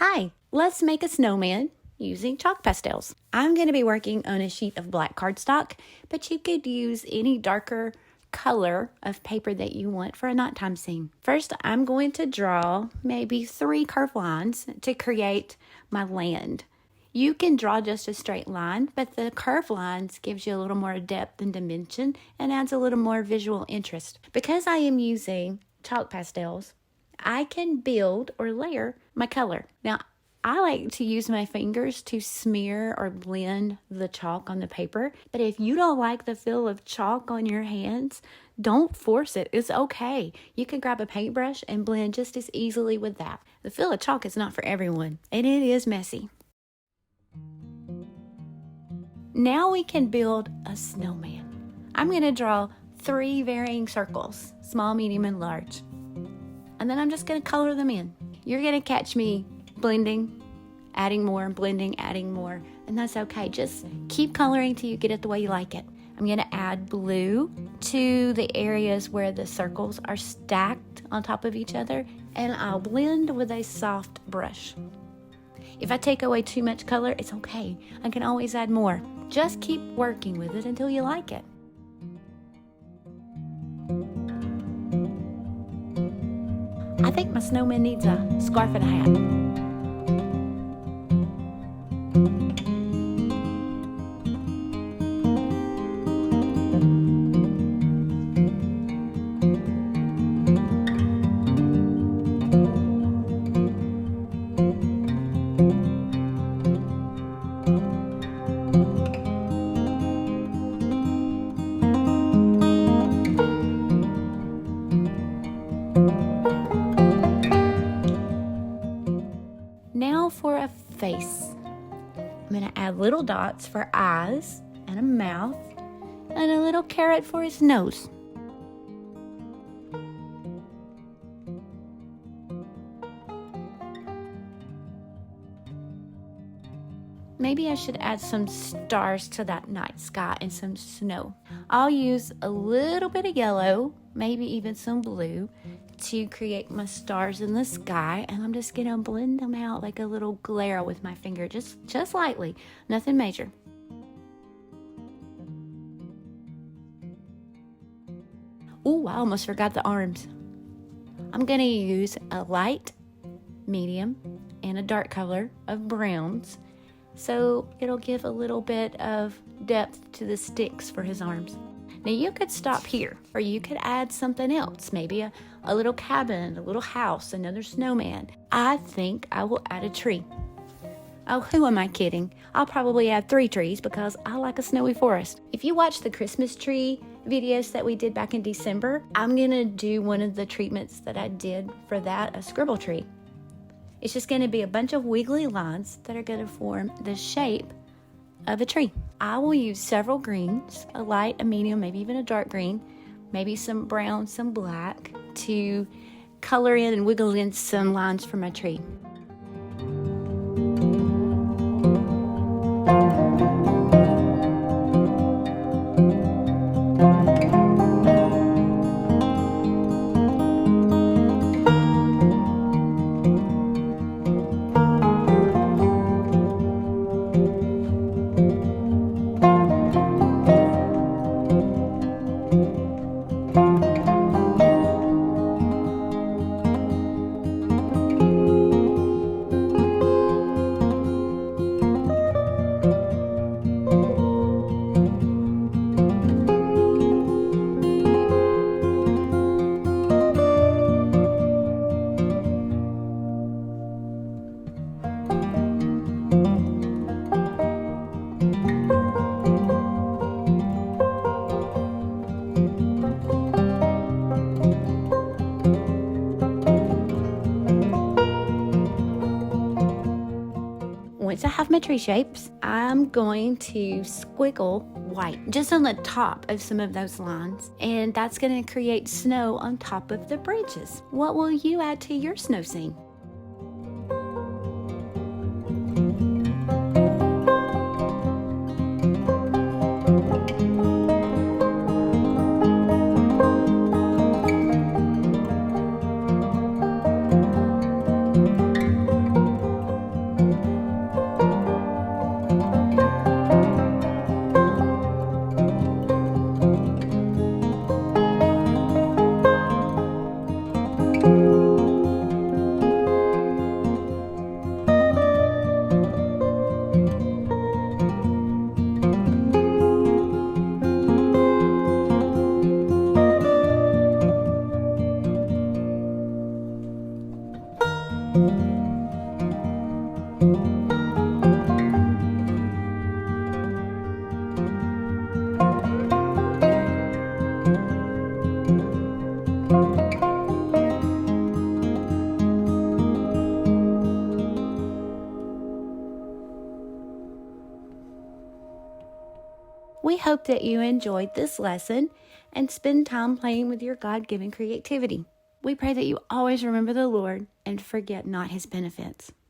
Hi, let's make a snowman using chalk pastels. I'm going to be working on a sheet of black cardstock, but you could use any darker color of paper that you want for a nighttime scene. First, I'm going to draw maybe 3 curved lines to create my land. You can draw just a straight line, but the curved lines gives you a little more depth and dimension and adds a little more visual interest. Because I am using chalk pastels, I can build or layer my color. Now, I like to use my fingers to smear or blend the chalk on the paper, but if you don't like the feel of chalk on your hands, don't force it. It's okay. You can grab a paintbrush and blend just as easily with that. The feel of chalk is not for everyone, and it is messy. Now we can build a snowman. I'm going to draw 3 varying circles, small, medium, and large. And then I'm just going to color them in. You're going to catch me blending, adding more, blending, adding more, and that's okay. Just keep coloring till you get it the way you like it. I'm going to add blue to the areas where the circles are stacked on top of each other, and I'll blend with a soft brush. If I take away too much color, it's okay. I can always add more. Just keep working with it until you like it. I think my snowman needs a scarf and a hat. Now for a face. I'm going to add little dots for eyes and a mouth and a little carrot for his nose. Maybe I should add some stars to that night sky and some snow. I'll use a little bit of yellow, maybe even some blue, to create my stars in the sky, and I'm just gonna blend them out like a little glare with my finger, just lightly, nothing major. Ooh, I almost forgot the arms. I'm gonna use a light, medium, and a dark color of browns, so it'll give a little bit of depth to the sticks for his arms. Now you could stop here, or you could add something else, maybe a little cabin, a little house, another snowman. I think I will add a tree. Oh, who am I kidding? I'll probably add 3 trees because I like a snowy forest. If you watch the Christmas tree videos that we did back in December, I'm gonna do one of the treatments that I did for that, a scribble tree. It's just gonna be a bunch of wiggly lines that are gonna form the shape of a tree. I will use several greens, a light, a medium, maybe even a dark green, maybe some brown, some black, to color in and wiggle in some lines for my tree. Once I have my tree shapes, I'm going to squiggle white just on the top of some of those lines, and that's going to create snow on top of the branches. What will you add to your snow scene? We hope that you enjoyed this lesson and spend time playing with your God-given creativity. We pray that you always remember the Lord and forget not his benefits.